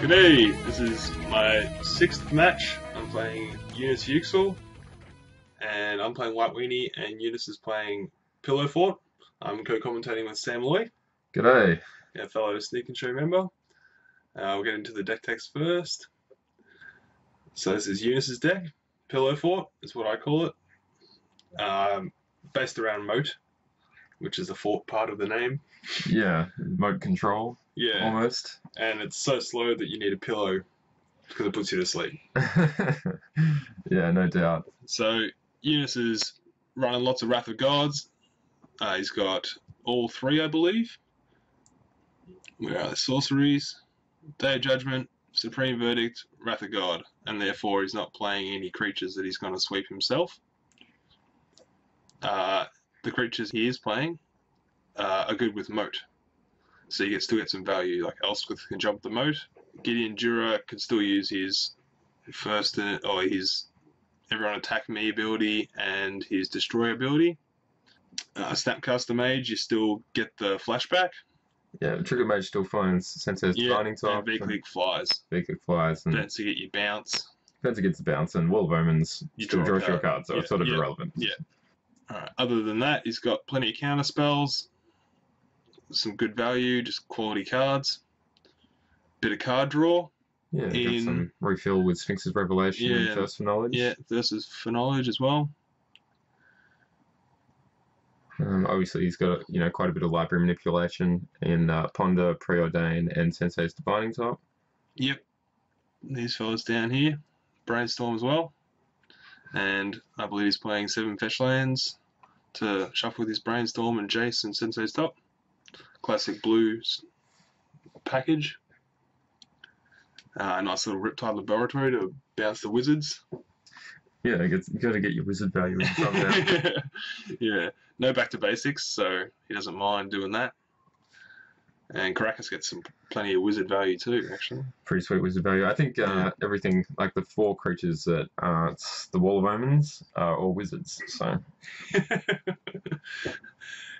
G'day, this is my 6th match. I'm playing Eunice Uxel, and I'm playing White Weenie, and Eunice is playing Pillow Fort. I'm co-commentating with Sam Loy, G'day. our fellow Sneak and Show member. We'll get into the deck text first. So this is Eunice's deck. Pillow Fort is what I call it. Based around Moat, which is the fort part of the name. Yeah, remote control. Yeah. Almost. And it's so slow that you need a pillow because it puts you to sleep. Yeah, no doubt. So Eunice is running lots of Wrath of Gods. He's got all 3, I believe. Where are the sorceries? Day of Judgment, Supreme Verdict, Wrath of God. And therefore he's not playing any creatures that he's going to sweep himself. The creatures he is playing are good with Moat. So you still get some value. Like Elspeth can jump the Moat. Gideon Dura can still use his his Everyone Attack Me ability and his Destroy ability. Snapcaster Mage, you still get the flashback. Yeah, Trigger Mage still finds Sensei's Divining Top. And V-Click flies. V-Click flies. And Defense to get you bounce. Defense against the bounce, and Wall of Omens still draws your card, so it's sort of irrelevant. Yeah. Alright, other than that, he's got plenty of counter spells. Some good value, just quality cards. Bit of card draw. Yeah, got some refill with Sphinx's Revelation and Thirst for Knowledge. Yeah, Thirst for Knowledge as well. Obviously, he's got quite a bit of library manipulation in Ponder, Preordain, and Sensei's Divining Top. Yep. These fellas down here. Brainstorm as well. And I believe he's playing 7 fetch lands to shuffle with his Brainstorm and Jace and Sensei's Top. Classic blues package. Nice little Riptide Laboratory to bounce the wizards. Yeah, you got to get your wizard value in somehow. Yeah, no back to basics, so he doesn't mind doing that. And Caracas gets plenty of wizard value too, actually. Pretty sweet wizard value. I think everything, like the 4 creatures that aren't the Wall of Omens, are all wizards. So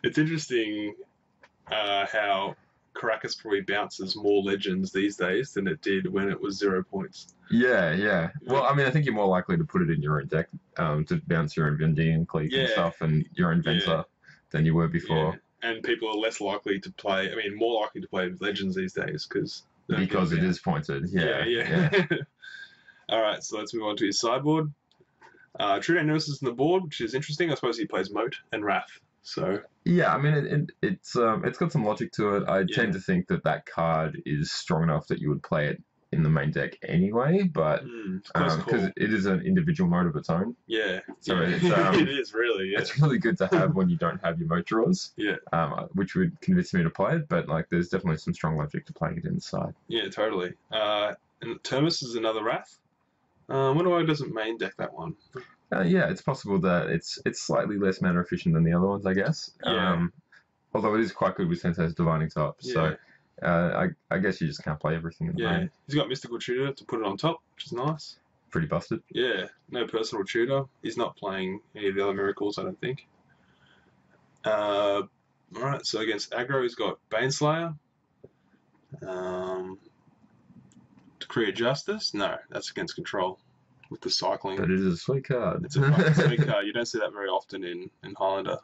it's interesting how Caracas probably bounces more legends these days than it did when it was 0 points. Yeah. Well, I mean, I think you're more likely to put it in your own deck to bounce your own Vending and Clique and stuff and your Inventor than you were before. Yeah. And people are less likely to play, more likely to play legends these days because it is pointed. Yeah. Alright, so let's move on to his sideboard. True Nurse is on the board, which is interesting. I suppose he plays Moat and Wrath. So yeah, I mean it's got some logic to it. I tend to think that card is strong enough that you would play it in the main deck anyway, but because it is an individual mode of its own. Yeah. So it's, it is really. Yeah. It's really good to have when you don't have your Moat draws. Yeah. Which would convince me to play it, but there's definitely some strong logic to playing it inside. Yeah, totally. And Termus is another Wrath. I wonder why it doesn't main deck that one. Yeah, it's possible that it's slightly less mana efficient than the other ones, I guess. Yeah. Although it is quite good with Sensei's Divining Top, so I guess you just can't play everything in the main. He's got Mystical Tutor to put it on top, which is nice. Pretty busted. Yeah, no personal tutor. He's not playing any of the other miracles, I don't think. Alright, so against aggro, he's got Baneslayer. Decree of Justice? No, that's against control. With the cycling. But it is a sweet card. It's a fucking sweet card. You don't see that very often in Highlander.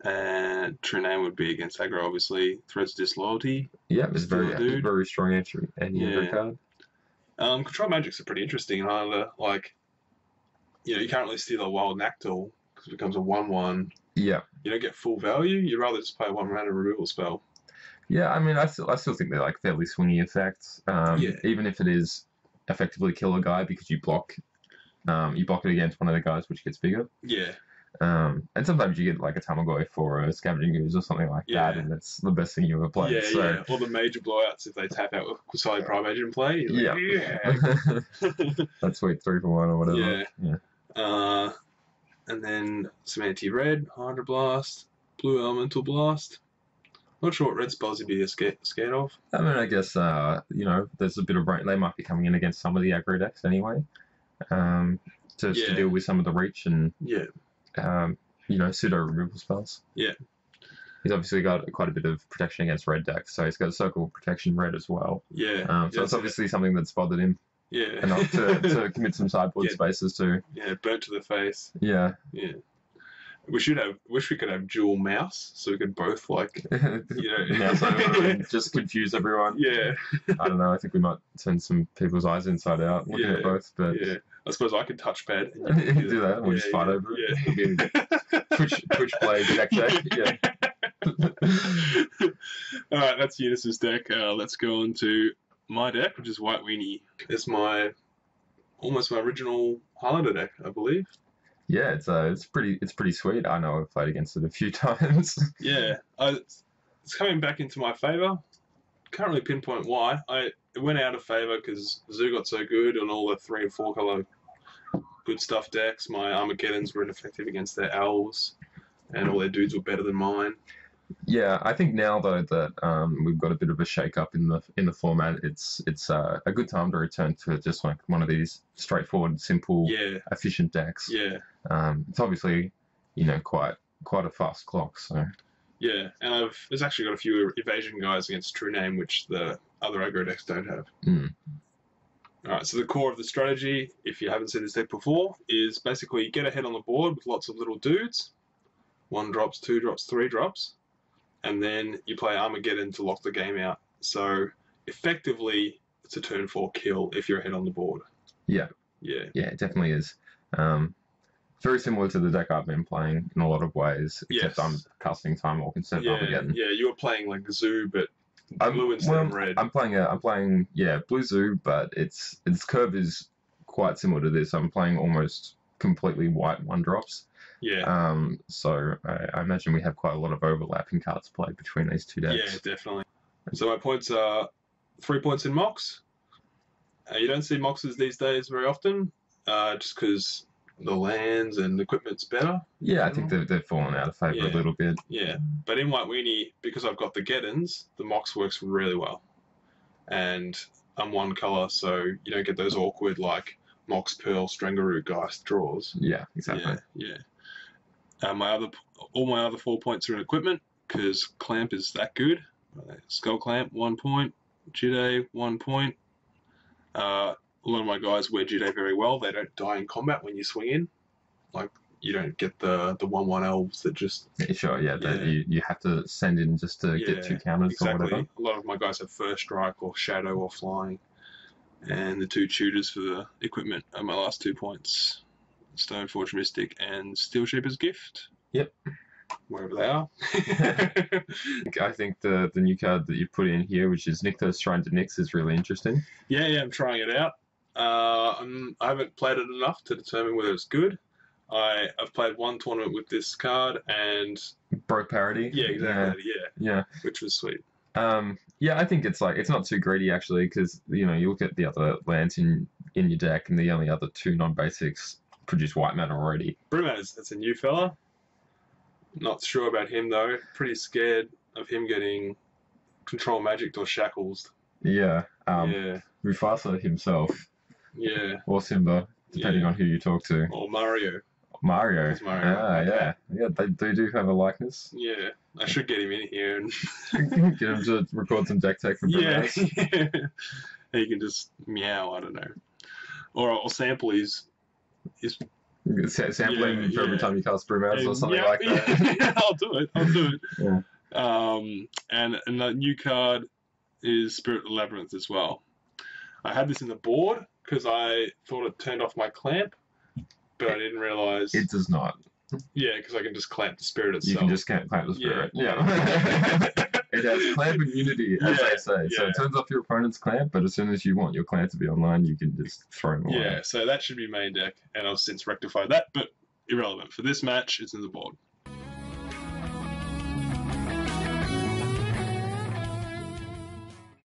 And True Name would be against aggro, obviously. Threats Disloyalty. Yeah, it's very strong entry. And card. Control Magics are pretty interesting in Highlander. You can't really steal a Wild Nactal because it becomes a 1/1. Yeah. You don't get full value. You'd rather just play a 1 mana removal spell. Yeah, I mean, I still think they're fairly swingy effects. Even if it is effectively kill a guy because you block it against one of the guys, which gets bigger. Yeah. And sometimes you get a Tamagotchi for a Scavenging Ooze or something like that, and it's the best thing you ever played. Yeah. Or the major blowouts if they tap out with Quasali Primate in play. That's sweet 3 for 1 or whatever. Yeah. And then some anti-red, Hydro Blast, Blue Elemental Blast. Not sure what red spells you'd be scared of. I mean, I guess, there's a bit of brain. They might be coming in against some of the aggro decks anyway. To deal with some of the reach and, pseudo removal spells. Yeah. He's obviously got quite a bit of protection against red decks, so he's got circle protection red as well. Yeah. So it's obviously something that's bothered him. Yeah. Enough to commit some sideboard spaces too. Yeah, burnt to the face. Yeah. Yeah. Wish we could have dual mouse so we could both mouse over and just confuse everyone. Yeah. I don't know. I think we might turn some people's eyes inside out looking at both. But yeah, I suppose I could touchpad. And you do that. We'll just fight over it. Yeah. Twitch blade deck. Yeah. All right, that's Eunice's deck. Let's go on to my deck, which is White Weenie. It's almost my original Highlander deck, I believe. Yeah, it's pretty sweet. I know I've played against it a few times. Yeah, it's coming back into my favour. Can't really pinpoint why. It went out of favour because Zoo got so good on all the 3 and 4 colour good stuff decks. My Armageddons were ineffective against their elves, and all their dudes were better than mine. Yeah, I think now though that we've got a bit of a shake-up in the format, it's a good time to return to just like one of these straightforward, simple, efficient decks. Yeah. It's obviously, quite a fast clock. So. Yeah, and there's actually got a few evasion guys against True Name, which the other aggro decks don't have. All right, so the core of the strategy, if you haven't seen this deck before, is basically get ahead on the board with lots of little dudes. 1 drops, 2 drops, 3 drops. And then you play Armageddon to lock the game out. So effectively, it's a turn 4 kill if you're ahead on the board. Yeah. Yeah. Yeah, it definitely is. Very similar to the deck I've been playing in a lot of ways, except I'm casting Time Walk instead of Armageddon. Yeah, you were playing like Zoo, but blue instead of red. I'm playing Blue Zoo, but its curve is quite similar to this. I'm playing almost completely white 1-drops. Yeah. So I imagine we have quite a lot of overlap in cards played between these two decks. Yeah, definitely. So my points are 3 points in Mox. You don't see Moxes these days very often, just because the lands and the equipment's better. Yeah, I think they've fallen out of favour a little bit. Yeah, but in White Weenie, because I've got the Geddons, the Mox works really well. And I'm 1 colour, so you don't get those awkward, like, Mox, Pearl, Strangaroo, Geist draws. Yeah, exactly. Yeah. All my other 4 points are in equipment, because Clamp is that good. Skull Clamp, 1 point. Jide, 1 point. A lot of my guys wear Jide very well. They don't die in combat when you swing in. Like, you don't get the 1/1 elves that just... Sure, you have to send in just to get 2 counters or whatever. A lot of my guys have First Strike or Shadow or Flying. And the 2 tutors for the equipment are my last 2 points. Stoneforge Mystic and Steel Shaper's Gift. Yep. Wherever they are. I think the new card that you put in here, which is Nycthos Shrine to Nyx, is really interesting. Yeah, I'm trying it out. I haven't played it enough to determine whether it's good. I've played 1 tournament with this card and... Broke parity? Yeah, exactly. Yeah. Which was sweet. Yeah, I think it's not too greedy actually, because you look at the other lands in your deck, and the only other 2 non-basics produce white mana already. Brewman it's a new fella. Not sure about him though. Pretty scared of him getting control magic or shackles. Yeah. Mufasa himself. Yeah. Or Simba, depending on who you talk to. Or Mario. Mario. Okay. Yeah. They do have a likeness. Yeah. I should get him in here and get him to record some deck tech from Brewman. Yeah. He can just meow. I don't know. Or I'll sample his sampling for every time you cast Brewmouths or something like that. Yeah, I'll do it. Yeah. And the new card is Spirit Labyrinth as well. I had this in the board because I thought it turned off my clamp, but I didn't realise... It does not. Yeah, because I can just clamp the spirit itself. You can just clamp the spirit. Yeah. It has clamp immunity, as they say. So it turns off your opponent's clamp, but as soon as you want your clamp to be online, you can just throw him away. Yeah, so that should be main deck, and I've since rectified that, but irrelevant. For this match, it's in the board.